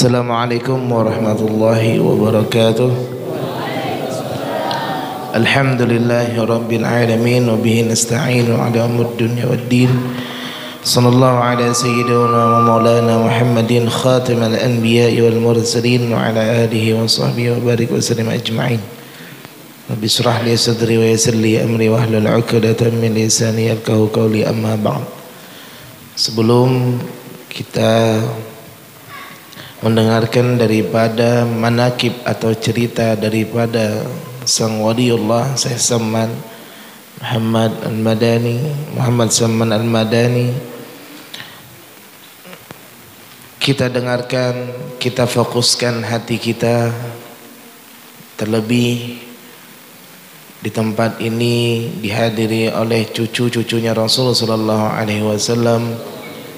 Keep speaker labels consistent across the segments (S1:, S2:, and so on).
S1: Assalamualaikum warahmatullahi wabarakatuh. Alhamdulillahi rabbil alamin wa bihi nasta'inu ala umuri dunya waddin. Sallallahu ala sayyidina wa maulana Muhammadin khatamal anbiya'i wal mursalin wa ala alihi wa sahbihi wa barik wa sallim ajma'in. Rabbi shrah li sadri wa yassir li amri wahlul 'uqdatam min lisani yafqahu qawli, amma ba'd. Sebelum kita mendengarkan daripada manakib atau cerita daripada sang waliullah Syekh Samman Muhammad Samman Al-Madani, kita dengarkan, kita fokuskan hati kita, terlebih di tempat ini dihadiri oleh cucu-cucunya Rasulullah sallallahu alaihi wasallam,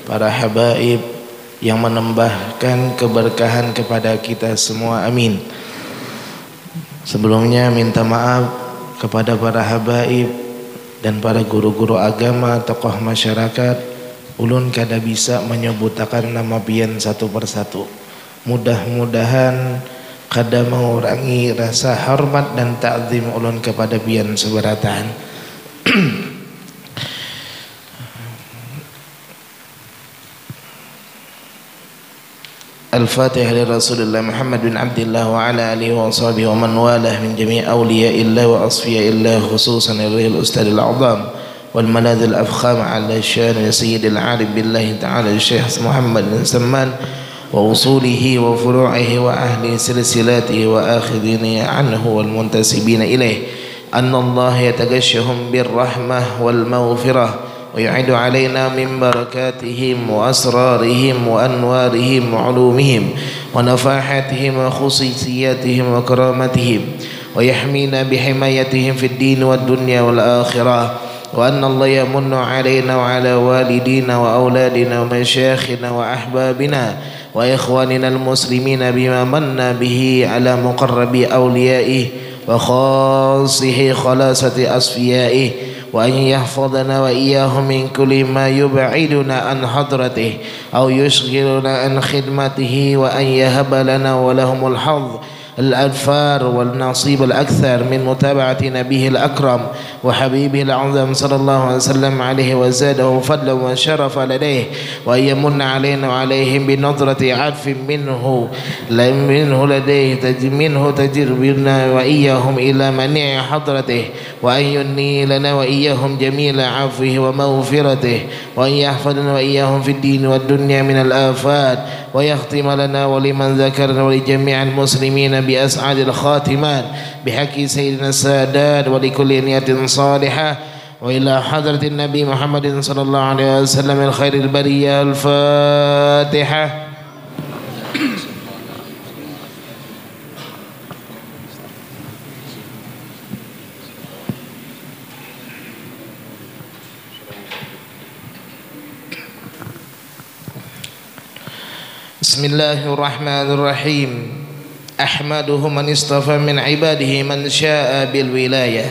S1: para habaib yang menambahkan keberkahan kepada kita semua, amin. Sebelumnya minta maaf kepada para habaib dan para guru-guru agama, tokoh masyarakat, ulun kada bisa menyebutakan nama pian satu persatu. Mudah-mudahan kada mengurangi rasa hormat dan ta'zim ulun kepada pian seberatan. Al-Fatihah li Rasulillah Muhammad bin Abdillah wa ala alihi wa sahbihi wa man walah min jami' awliya'illah wa asfiya'illah, khususan ilahil ustadil a'zam wal maladhil afkham ala syan sayyidil alim billahi ta'ala Syekh Muhammad bin Samman wa usulihi wa furu'ihi wa ahli silsilatihi wa akhidini anhu wal muntasibina ilaih, anna Allah yatagashshahum birrahmah wal maghfirah ويعد علينا من بركاتهم وأسرارهم وأنوارهم وعلومهم ونفاحاتهم وخصوصياتهم وكرامتهم ويحمينا بحمايتهم في الدين والدنيا والآخرة، وأن الله يمن علينا وعلى والدينا وأولادنا ومشايخنا وأحبابنا وإخواننا المسلمين بما من به على مقرب أوليائه وخاصه خلاصة أصفيائه، وأن يحفظنا وإياهم من كل ما يبعدنا عن حضرته أو يشغلنا عن خدمته، وأن يهب لنا ولهم الحظ الأدفار والنصيب الأكثر من متابعة نبيه الأكرم وحبيبه الأعظم صلى الله عليه وسلم عليه وزاده فضلا وشرفا لديه، وأن يمن علينا وعليهم بنظرة عطف منه لديه منه تجر بنا وإياهم إلى منيع حضرته، وأن يني لنا وإياهم جميل عفوه ومغفرته، وأن يحفظنا وإياهم في الدين والدنيا من الآفات، ويختم لنا ولمن ذكرنا ولجميع المسلمين بأسعد الخاتمات بحق سيدنا السادات ولكل نية صالحة، وإلى حضرة النبي محمد صلى الله عليه وسلم الخير البرية. الفاتحة. Bismillahirrahmanirrahim. Ahmaduhu man istafa min ibadihi man syaa bil wilayah.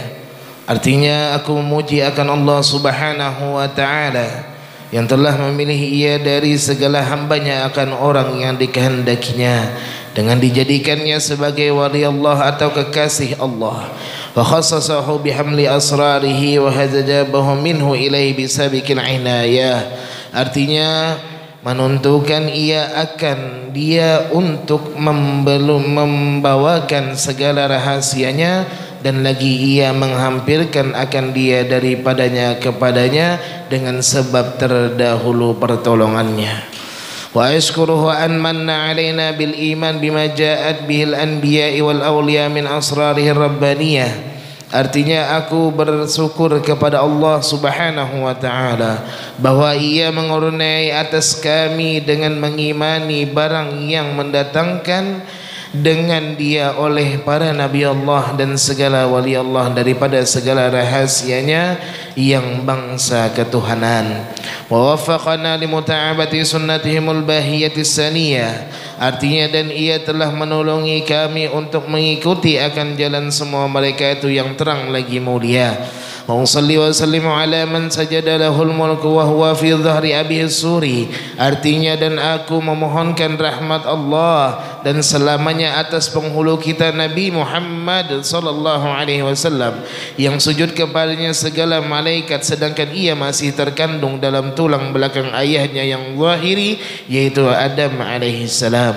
S1: Artinya, aku memuji akan Allah Subhanahu wa ta'ala yang telah memilih ia dari segala hambanya akan orang yang dikehendakinya dengan dijadikannya sebagai wali Allah atau kekasih Allah, wa khassasahu bihamli asrarihi wa hazajabahu minhu ilaihi bisabiqil inayah. Artinya, menentukan dia untuk membawakan segala rahasianya, dan lagi ia menghampirkan akan dia daripadanya kepadanya dengan sebab terdahulu pertolongannya. Wa ashkuruhu an manna alaina bil iman bima ja'at bihil anbiya'i wal awliya min asrarihi rabbaniyah. Artinya, aku bersyukur kepada Allah Subhanahu wa ta'ala bahwa ia mengurniai atas kami dengan mengimani barang yang mendatangkan dengan dia oleh para nabi Allah dan segala wali Allah daripada segala rahasianya yang bangsa ketuhanan. Wa waffaqana li muta'abati sunnatihimul bahiyatis saniyah, artinya dan ia telah menolongi kami untuk mengikuti akan jalan semua mereka itu yang terang lagi mulia. Wa usalli wa sallimu ala man sajada lahul mulku wa huwa fi dhahri abihi suri, artinya dan aku memohonkan rahmat Allah dan selamanya atas penghulu kita Nabi Muhammad sallallahu alaihi wasallam yang sujud kepadanya segala malaikat sedangkan ia masih terkandung dalam tulang belakang ayahnya yang zahiri yaitu Adam alaihi salam.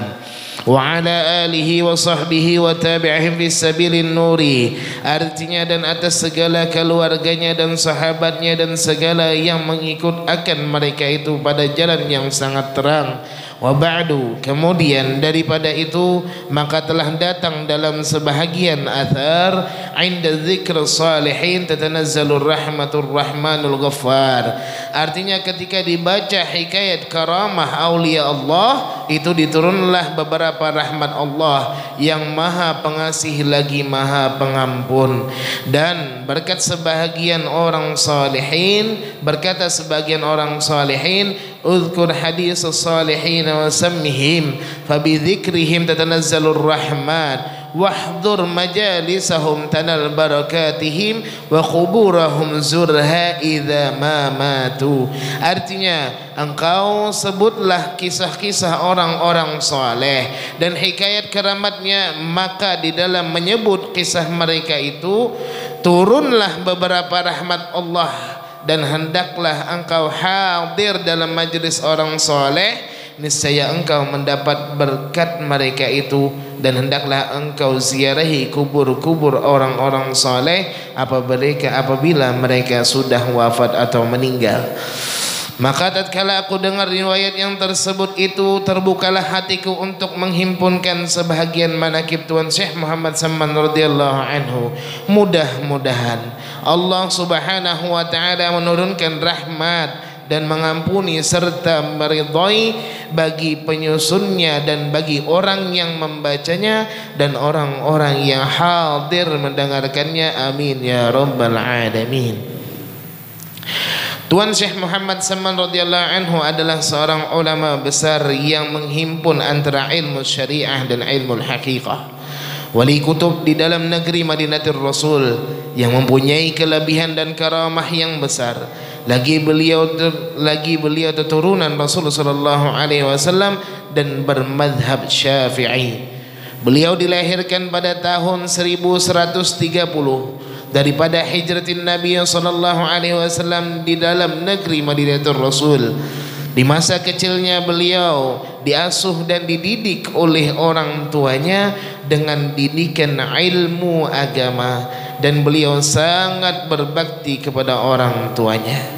S1: Wa ala alihi wa sahbihi wa tabi'ihim fi sabilin nuri, artinya dan atas segala keluarganya dan sahabatnya dan segala yang mengikut akan mereka itu pada jalan yang sangat terang. Wa ba'du, kemudian daripada itu maka telah datang dalam sebahagian athar inda dzikr salihin tatanazzalur rahmatur rahmanul ghaffar, artinya ketika dibaca hikayat karamah aulia Allah itu diturunlah beberapa rahmat Allah yang maha pengasih lagi maha pengampun. Dan berkat sebahagian orang salihin, berkata sebagian orang salihin, uzkur hadis salihin wa sammihim fabidzikrihim tatanazzalur rahmat wahdur majalisahum tanal barakatihim wa quburahum zurha idza ma matu, artinya engkau sebutlah kisah-kisah orang-orang saleh dan hikayat keramatnya, maka di dalam menyebut kisah mereka itu turunlah beberapa rahmat Allah dan hendaklah engkau hadir dalam majlis orang soleh, niscaya engkau mendapat berkat mereka itu, dan hendaklah engkau ziarahi kubur-kubur orang-orang soleh apabila mereka sudah wafat atau meninggal. Maka tatkala aku dengar riwayat yang tersebut itu, terbukalah hatiku untuk menghimpunkan sebahagian manakib Tuan Syekh Muhammad Saman radhiyallahu anhu. Mudah-mudahan Allah subhanahu wa ta'ala menurunkan rahmat dan mengampuni serta meridhai bagi penyusunnya dan bagi orang yang membacanya dan orang-orang yang hadir mendengarkannya. Amin ya rabbal alamin. Tuan Syekh Muhammad Saman radhiyallahu anhu adalah seorang ulama besar yang menghimpun antara ilmu syariah dan ilmu haqiqah. Wali kutub di dalam negeri Madinatul Rasul yang mempunyai kelebihan dan karamah yang besar. Lagi beliau keturunan Rasulullah sallallahu alaihi wasallam dan bermadhab Syafi'i. Beliau dilahirkan pada tahun 1130 daripada hijratin Nabi sallallahu alaihi wasallam di dalam negeri Madinatul Rasul. Di masa kecilnya beliau diasuh dan dididik oleh orang tuanya dengan didikan ilmu agama, dan beliau sangat berbakti kepada orang tuanya.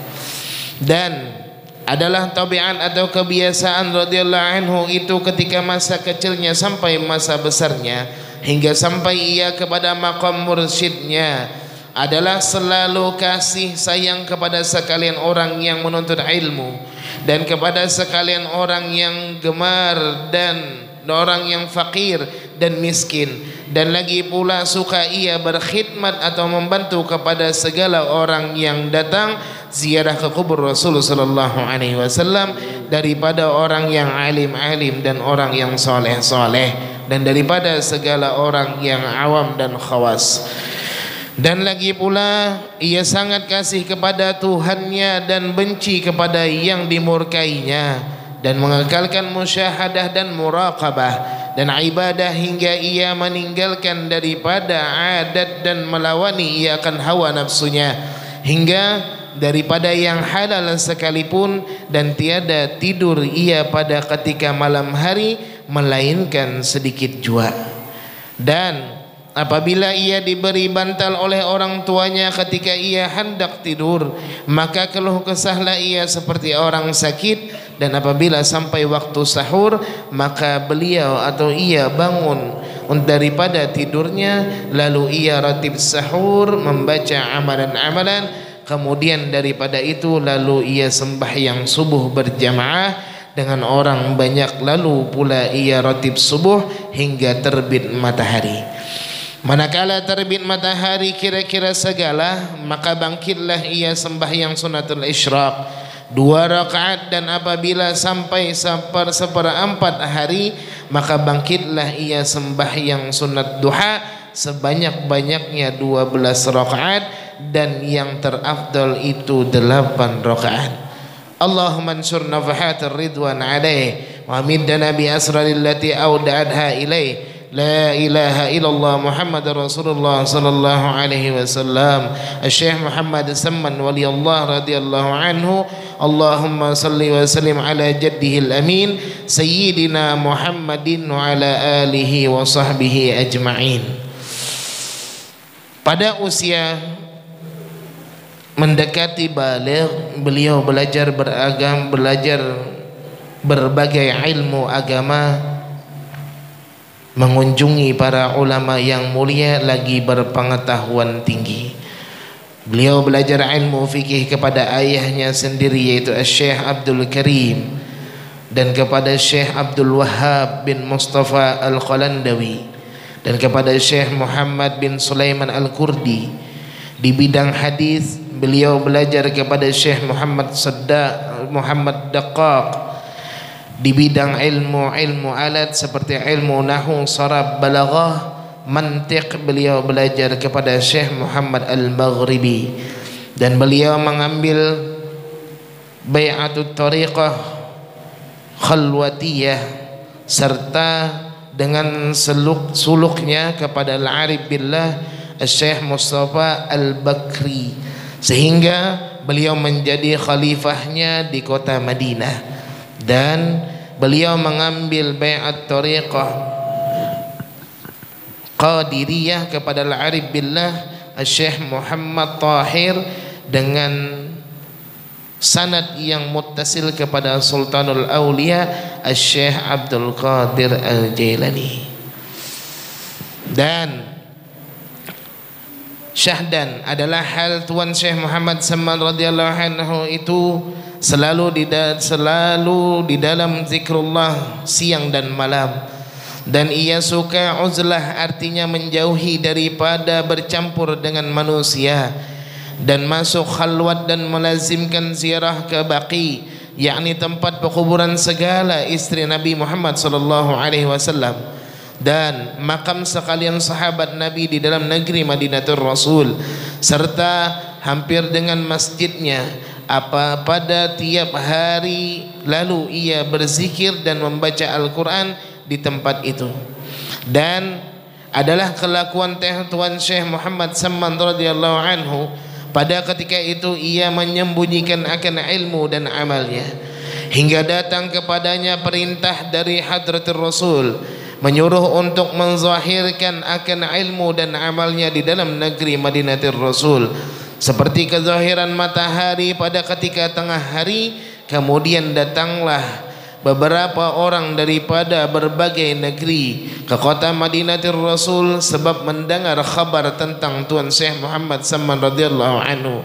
S1: Dan adalah tabiat atau kebiasaan radhiyallahu anhu itu ketika masa kecilnya sampai masa besarnya hingga sampai ia kepada maqam mursyidnya adalah selalu kasih sayang kepada sekalian orang yang menuntut ilmu dan kepada sekalian orang yang gemar dan orang yang fakir dan miskin, dan lagi pula suka ia berkhidmat atau membantu kepada segala orang yang datang ziarah ke kubur Rasulullah sallallahu alaihi wasallam daripada orang yang alim-alim dan orang yang soleh-soleh dan daripada segala orang yang awam dan khawas. Dan lagi pula ia sangat kasih kepada Tuhannya dan benci kepada yang dimurkainya, dan mengekalkan musyahadah dan muraqabah dan ibadah hingga ia meninggalkan daripada adat dan melawani ia akan hawa nafsunya, hingga daripada yang halal sekalipun, dan tiada tidur ia pada ketika malam hari melainkan sedikit jua. Dan apabila ia diberi bantal oleh orang tuanya ketika ia hendak tidur, maka keluh kesahlah ia seperti orang sakit, dan apabila sampai waktu sahur maka beliau atau ia bangun daripada tidurnya, lalu ia ratib sahur membaca amalan-amalan, kemudian daripada itu lalu ia sembahyang subuh berjamaah, dengan orang banyak, lalu pula ia ratib subuh hingga terbit matahari. Manakala terbit matahari kira-kira segala, maka bangkitlah ia sembahyang sunatul isyraq 2 rakaat, dan apabila sampai seperempat hari, maka bangkitlah ia sembahyang sunat duha sebanyak-banyaknya 12 rakaat, dan yang terafdal itu 8 rakaat. Allahumma ansur nafahat ridwan alaih wa middana bi asraril lati awda'adha ilaih. La ilaha illallah Muhammad Rasulullah sallallahu alaihi wasallam. Syekh Muhammad Samman waliyallah radhiyallahu anhu. Allahumma salli wa sallim ala jaddihil amin sayyidina Muhammadin wa ala alihi wa sahbihi ajma'in. Pada usia mendekati baligh, beliau belajar berbagai ilmu agama, mengunjungi para ulama yang mulia lagi berpengetahuan tinggi. Beliau belajar ilmu fikih kepada ayahnya sendiri, yaitu Syekh Abdul Karim, dan kepada Syekh Abdul Wahhab bin Mustafa Al-Qalandawi, dan kepada Syekh Muhammad bin Sulaiman Al-Kurdi. Di bidang hadis beliau belajar kepada Syekh Muhammad Daqqaq. Di bidang ilmu alat seperti ilmu nahwu, sarab, balaghah, mantiq, beliau belajar kepada Syekh Muhammad Al-Maghribi, dan beliau mengambil bai'atut tariqah khalwatiyah serta dengan suluknya kepada al-arif billah Syekh Mustafa Al-Bakri, sehingga beliau menjadi khalifahnya di kota Madinah. Dan beliau mengambil bai'at tariqah Qadiriyah kepada al-arif billah Syekh Muhammad Tahir dengan sanad yang muttasil kepada Sultanul Auliya Syekh Abdul Qadir Al-Jailani. Dan syahdan adalah hal Tuan Syekh Muhammad Samman radhiyallahu anhu itu selalu di dalam zikrullah siang dan malam, dan ia suka uzlah, artinya menjauhi daripada bercampur dengan manusia, dan masuk khalwat dan melazimkan ziarah ke Baqi, yakni tempat pekuburan segala istri Nabi Muhammad sallallahu alaihi wasallam, dan makam sekalian sahabat Nabi di dalam negeri Madinatul Rasul, serta hampir dengan masjidnya. Pada tiap hari lalu ia berzikir dan membaca Al-Quran di tempat itu. Dan adalah kelakuan Tuan Syekh Muhammad Samman radhiyallahu anhu pada ketika itu ia menyembunyikan akan ilmu dan amalnya, hingga datang kepadanya perintah dari Hadratul Rasul menyuruh untuk menzahirkan akan ilmu dan amalnya di dalam negeri Madinatul Rasul, seperti kezahiran matahari pada ketika tengah hari. Kemudian datanglah beberapa orang daripada berbagai negeri ke kota Madinatul Rasul sebab mendengar khabar tentang Tuan Syekh Muhammad Samman radhiyallahu anhu.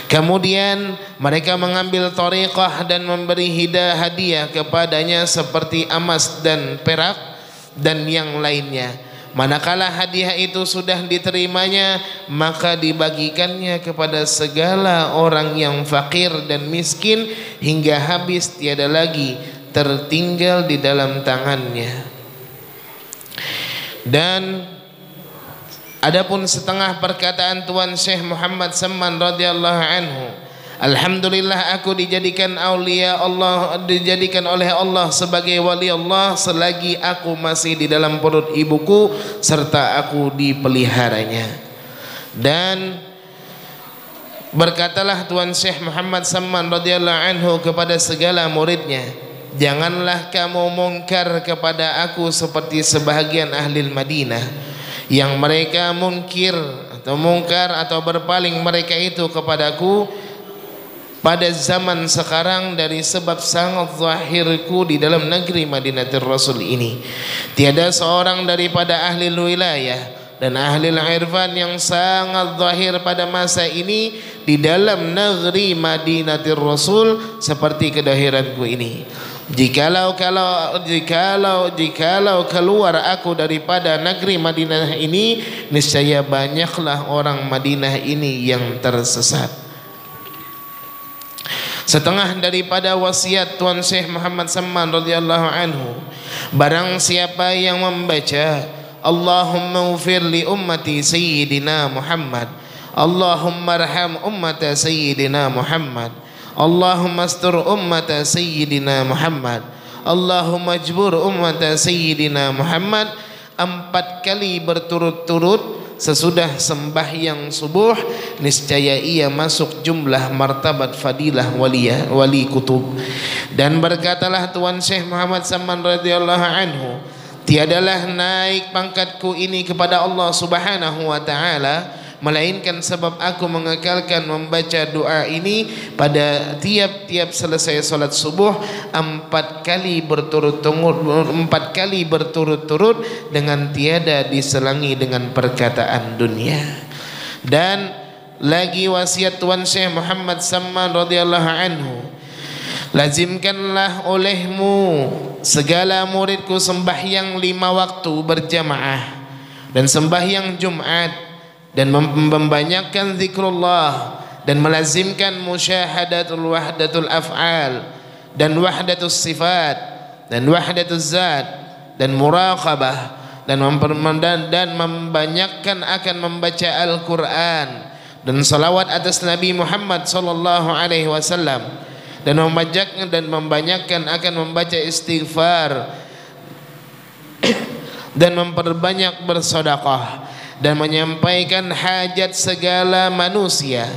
S1: Kemudian mereka mengambil tariqah dan memberi hadiah kepadanya seperti emas dan perak dan yang lainnya. Manakala hadiah itu sudah diterimanya, maka dibagikannya kepada segala orang yang fakir dan miskin hingga habis, tiada lagi tertinggal di dalam tangannya. Dan adapun setengah perkataan Tuan Syekh Muhammad Samman radhiyallahu anhu, alhamdulillah aku dijadikan aulia Allah, dijadikan oleh Allah sebagai wali Allah selagi aku masih di dalam perut ibuku serta aku dipeliharanya. Dan berkatalah Tuan Syekh Muhammad Samman radhiyallahu anhu kepada segala muridnya, janganlah kamu mungkar kepada aku seperti sebahagian ahli Madinah yang mereka mungkar atau berpaling mereka itu kepadaku pada zaman sekarang dari sebab sangat zahirku di dalam negeri Madinatul Rasul ini. Tiada seorang daripada ahli wilayah dan ahli irfan yang sangat zahir pada masa ini di dalam negeri Madinatul Rasul seperti kedahiranku ini. Jikalau keluar aku daripada negeri Madinah ini, niscaya banyaklah orang Madinah ini yang tersesat. Setengah daripada wasiat Tuan Syekh Muhammad Samman radhiyallahu anhu, barang siapa yang membaca Allahumma ufir li ummati sayyidina Muhammad, Allahumma arham ummata sayyidina Muhammad, Allahumma astur ummata sayyidina Muhammad, Allahumma ajbur ummata sayyidina Muhammad, 4 kali berturut-turut sesudah sembahyang subuh, niscaya ia masuk jumlah martabat fadilah wali kutub. Dan berkatalah Tuan Syekh Muhammad Samman radhiyallahu anhu, tiadalah naik pangkatku ini kepada Allah Subhanahu wa taala melainkan sebab aku mengekalkan membaca doa ini pada tiap-tiap selesai salat subuh 4 kali berturut-turut dengan tiada diselangi dengan perkataan dunia. Dan lagi wasiat Tuan Syekh Muhammad Samman radhiyallahu anhu, lazimkanlah olehmu segala muridku sembahyang 5 waktu berjamaah dan sembahyang Jumat, dan membanyakkan zikrullah, dan melazimkan musyahadatul wahdatul af'al dan wahdatus sifat dan wahdatus zat dan muraqabah, dan membanyakkan akan membaca Al-Quran dan salawat atas Nabi Muhammad sallallahu alaihi wasallam, dan membanyakkan akan membaca istighfar dan memperbanyak bersedekah dan menyampaikan hajat segala manusia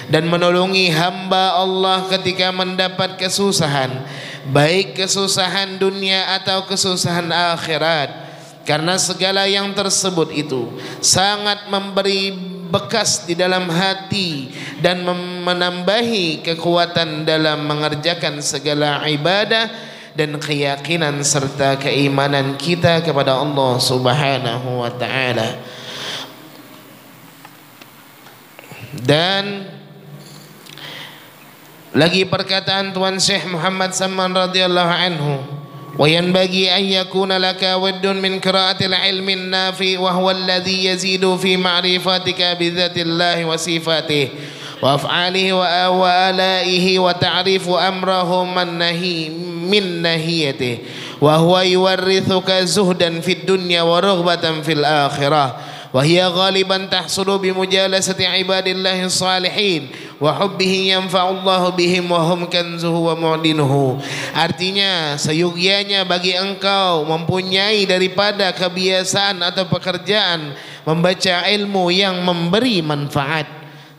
S1: dan menolongi hamba Allah ketika mendapat kesusahan, baik kesusahan dunia atau kesusahan akhirat, karena segala yang tersebut itu sangat memberi bekas di dalam hati dan menambahi kekuatan dalam mengerjakan segala ibadah dan keyakinan serta keimanan kita kepada Allah Subhanahu wa taala. Dan lagi perkataan Tuan Syekh Muhammad Samman radhiyallahu anhu, wa yanbaghi an yakuna laka waddun min qira'atil ilmi nafi wa huwa alladhi yazidu fi ma'rifatika bi dzatillahi wa sifatihi wa af'alihi wa alaihi wa ta'rifu amrahu min nahiyatihi wa huwa yuwarrithuka zuhdan fid dunya wa raghbatan fil akhirah wa hiya ghaliban tahsulu bi mujalasati ibadillahi salihin wa hubbihi yanfa'ullahu bihim wa hum kanzuhu wa mu'dinuhu. Artinya, seyogyanya bagi engkau mempunyai daripada kebiasaan atau pekerjaan membaca ilmu yang memberi manfaat,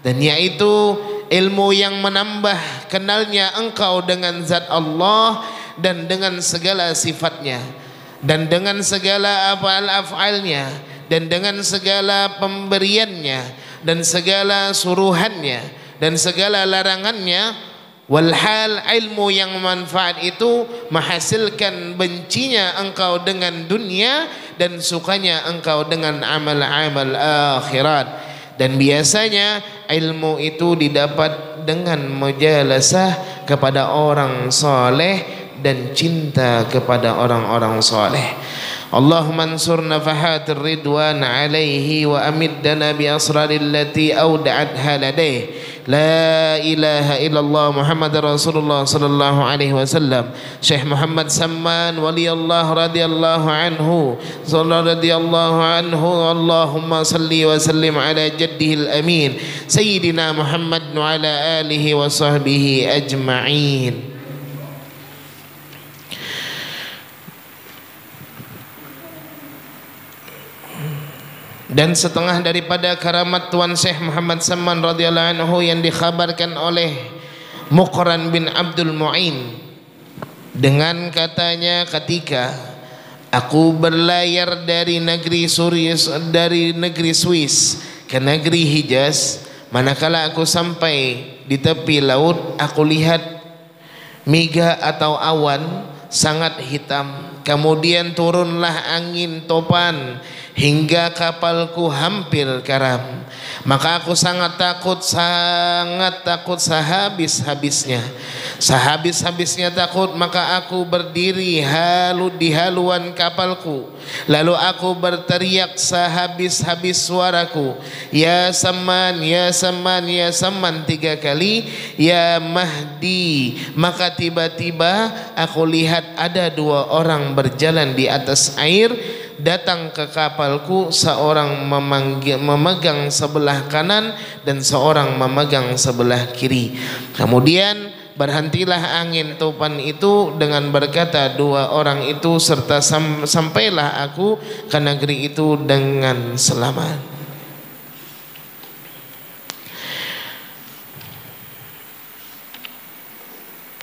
S1: dan yaitu ilmu yang menambah kenalnya engkau dengan zat Allah dan dengan segala sifatnya dan dengan segala af'al-af'alnya dan dengan segala pemberiannya dan segala suruhannya dan segala larangannya. Walhal ilmu yang manfaat itu menghasilkan bencinya engkau dengan dunia dan sukanya engkau dengan amal-amal akhirat. Dan biasanya ilmu itu didapat dengan mujalasah kepada orang soleh dan cinta kepada orang-orang soleh. Allahumma ansur nafahatir ridwan alaihi wa amiddana bi asraril lati awda'atha ladayh. La ilaha illallah Muhammadar Rasulullah sallallahu alaihi wasallam. Syekh Muhammad Samman waliyallahu radhiyallahu anhu radhiyallahu anhu. Allahumma salli wa sallim ala jaddihil amin sayyidina Muhammad wa ala alihi wa sahbihi ajma'in. Dan setengah daripada karamat Tuan Syekh Muhammad Samman radhiyallahu anhu yang dikhabarkan oleh Muqran bin Abdul Mu'in, dengan katanya, ketika aku berlayar dari negeri Swiss ke negeri Hijaz, manakala aku sampai di tepi laut, aku lihat miga atau awan sangat hitam. Kemudian turunlah angin topan hingga kapalku hampir karam. Maka aku sangat takut sehabis-habisnya. Sehabis-habisnya takut, maka aku berdiri di haluan kapalku. Lalu aku berteriak sehabis-habis suaraku, ya Saman, ya Saman, ya Saman 3 kali, ya Mahdi. Maka tiba-tiba aku lihat ada 2 orang berjalan di atas air, datang ke kapalku, seorang memegang sebelah kanan dan seorang memegang sebelah kiri. Kemudian berhentilah angin topan itu dengan berkata 2 orang itu, serta sampailah aku ke negeri itu dengan selamat.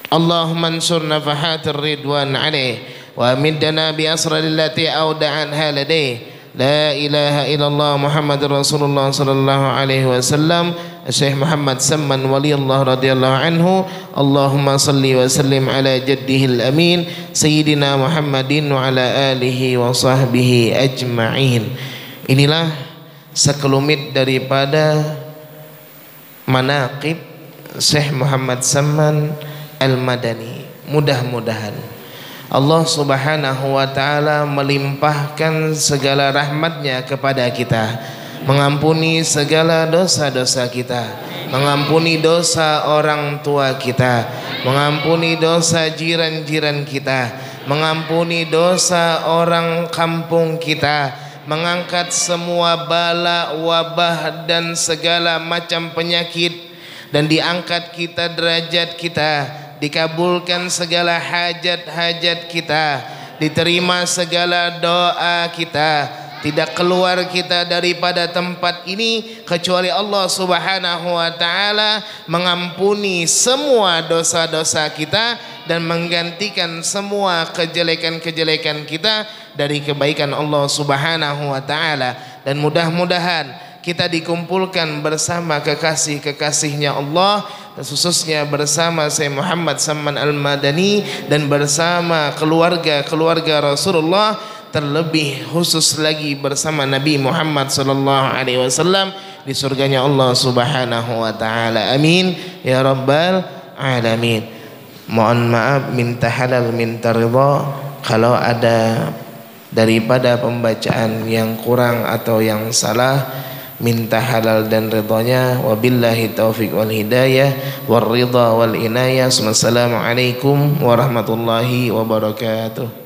S1: Allahumma ansur nafahatir ridwan alaih wa middana bi asraril lati auda'anha ladai. La ilaha illallah Muhammadur Rasulullah sallallahu alaihi wasallam. Syekh Muhammad Samman waliyallahu radhiyallahu anhu. Allahumma salli wa sallim ala jaddihil amin sayyidina Muhammadin wa ala alihi wa sahbihi ajma'in. Inilah sekelumit daripada manaqib Syekh Muhammad Samman Al-Madani. Mudah-mudahan Allah subhanahu wa ta'ala melimpahkan segala rahmatnya kepada kita, mengampuni segala dosa-dosa kita, mengampuni dosa orang tua kita, mengampuni dosa jiran-jiran kita, mengampuni dosa orang kampung kita, mengangkat semua bala, wabah dan segala macam penyakit, dan diangkat kita derajat kita, dikabulkan segala hajat-hajat kita, diterima segala doa kita, tidak keluar kita daripada tempat ini kecuali Allah subhanahu wa ta'ala mengampuni semua dosa-dosa kita dan menggantikan semua kejelekan-kejelekan kita dari kebaikan Allah subhanahu wa ta'ala. Dan mudah-mudahan kita dikumpulkan bersama kekasih-kekasihnya Allah, khususnya bersama Syekh Muhammad Samman Al-Madani dan bersama keluarga-keluarga Rasulullah, terlebih khusus lagi bersama Nabi Muhammad sallallahu alaihi wasallam di surganya Allah subhanahu wa ta'ala. Amin ya rabbal alamin. Mohon maaf, minta halal minta ridha kalau ada daripada pembacaan yang kurang atau yang salah, minta halal dan ridhanya. Wabillahi taufiq wal hidayah wal ridha wal inayah. Wassalamualaikum warahmatullahi wabarakatuh.